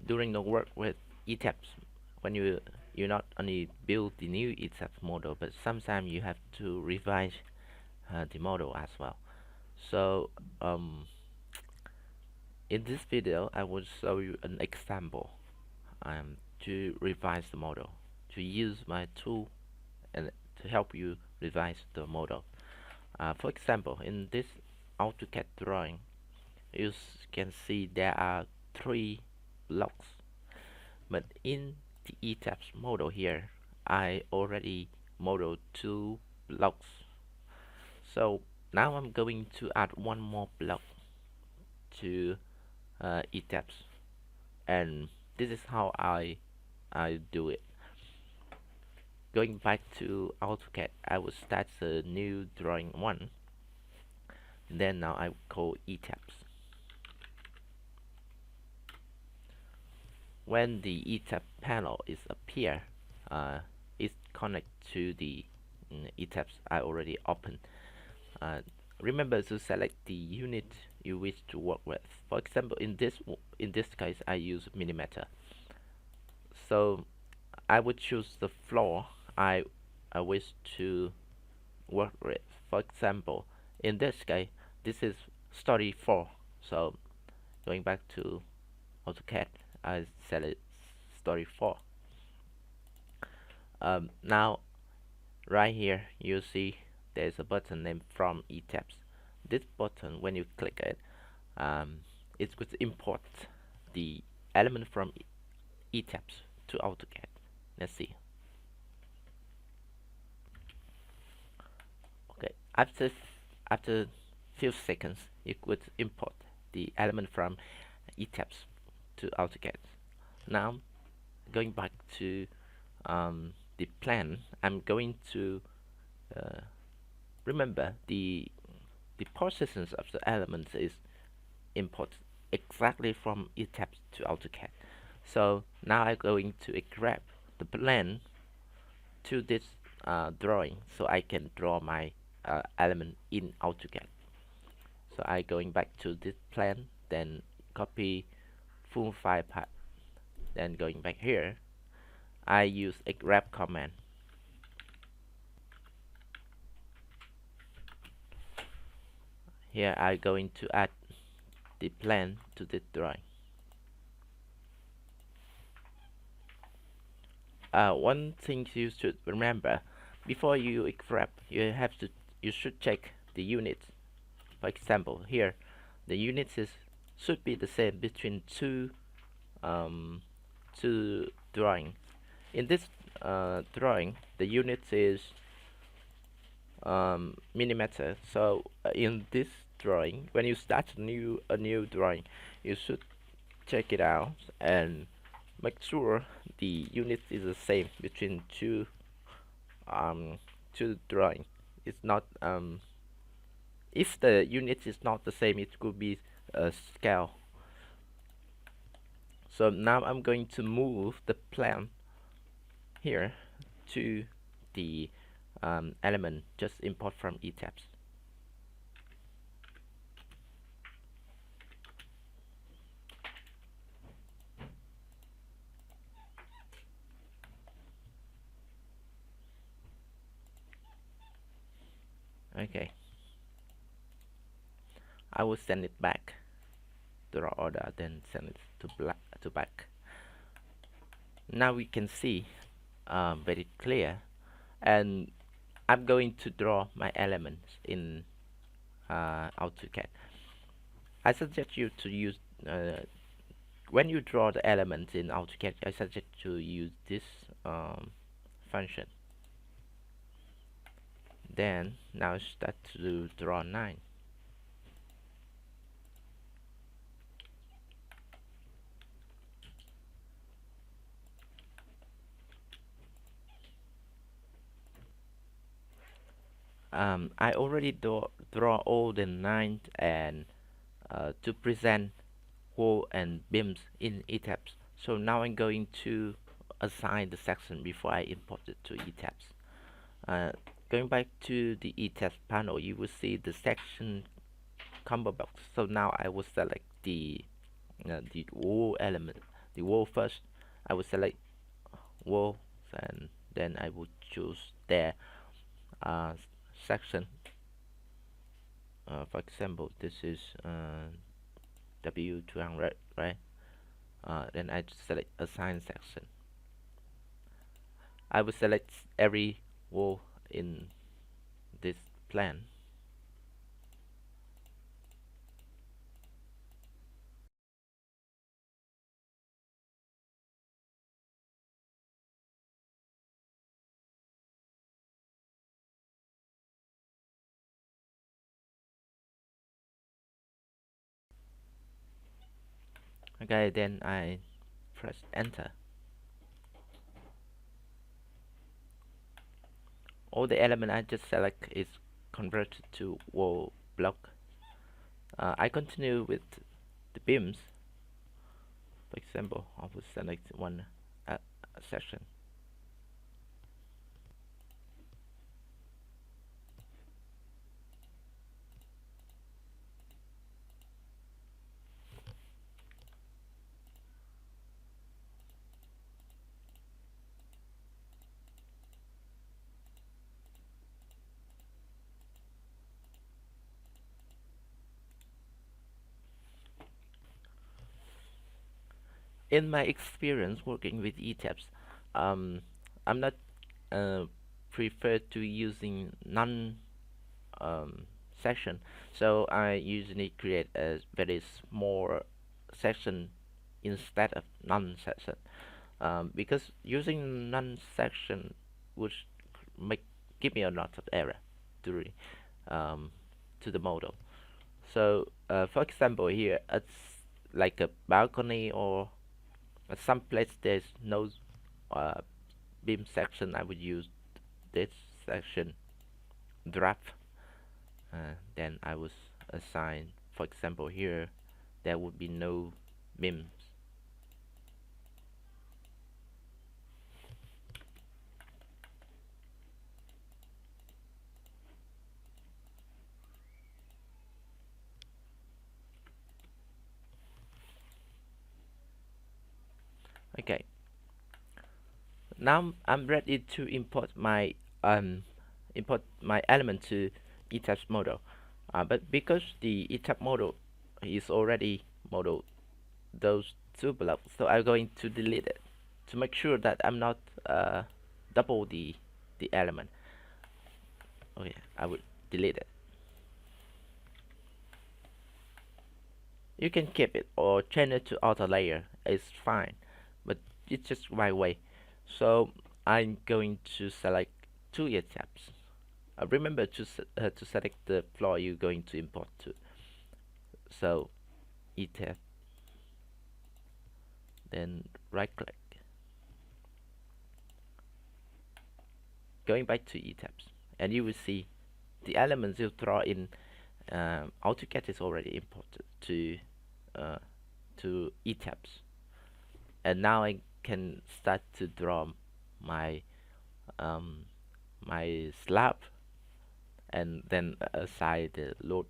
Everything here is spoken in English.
during the work with Etabs, when you not only build the new Etabs model, but sometimes you have to revise the model as well. So in this video, I will show you an example to revise the model, to use my tool and to help you revise the model. For example, in this AutoCAD drawing, you can see there are 3 blocks, but in the Etabs model here, I already modeled 2 blocks. So now I'm going to add one more block to Etabs, and this is how I do it. Going back to AutoCAD, I will start a new drawing 1. Then now I call Etabs. When the Etab panel is appear, it's connect to the Etabs I already opened. Remember to select the unit you wish to work with. For example, in this case, I use millimeter. So I would choose the floor I wish to work with. For example, in this case, this is story 4. So going back to AutoCAD, I select story 4. Now right here you see there's a button named From Etabs. This button, when you click it, it would import the element from Etabs to AutoCAD. Let's see. Okay, after few seconds, it would import the element from Etabs to AutoCAD. Now, going back to the plan, I'm going to remember the processes of the elements is import exactly from Etabs to AutoCAD. So now I'm going to grab the plan to this drawing, so I can draw my element in AutoCAD. So I going back to this plan, then copy full file path, then going back here, I use Xref command. Here I'm going to add the plan to this drawing. One thing you should remember, before you Xref, you should check the units. For example, here the units should be the same between two drawings. In this drawing, the unit is millimeter. So in this drawing, when you start a new drawing, you should check it out and make sure the unit is the same between two drawing. It's not if the unit is not the same, it could be a scale. So now I'm going to move the plan here to the element just import from Etabs. Okay, I will send it back, draw order, then send it to back. Now we can see very clear, and I'm going to draw my elements in AutoCAD. I suggest you to use when you draw the elements in AutoCAD, I suggest to use this function. Then now start to draw 9. I already draw all the 9 and to present wall and beams in Etabs. So now I'm going to assign the section before I import it to Etabs. Going back to the Etabs panel, you will see the section combo box. So now I will select the wall element, the wall first. I will select wall, and then I will choose their uh, section. For example, this is W200, right? Then I select assign section. I will select every wall in this plan. Okay, then I press enter. All the element I just select is converted to wall block. I continue with the beams. For example, I will select one section. In my experience working with Etabs, um, I'm not uh, prefer to using none section, so I usually create a very small section instead of none section. Because using none section would make give me a lot of error to um, to the model. So, for example, here it's like a balcony or some place there's no uh, beam section. I would use this section draft. Then I would assign, for example, here there would be no beams. Okay, now I'm ready to import my element to Etabs model. But because the Etab model is already modeled those two blocks, so I'm going to delete it to make sure that I'm not double the element. Okay, I will delete it. You can keep it or change it to auto layer. It's fine, but it's just my way. So I'm going to select two tabs. Remember to select the floor you're going to import to. So etab, then right click. Going back to etabs, and you will see the elements you draw in AutoCAD is already imported uh, to etabs, and now I can start to draw my um, my slab and then assign the load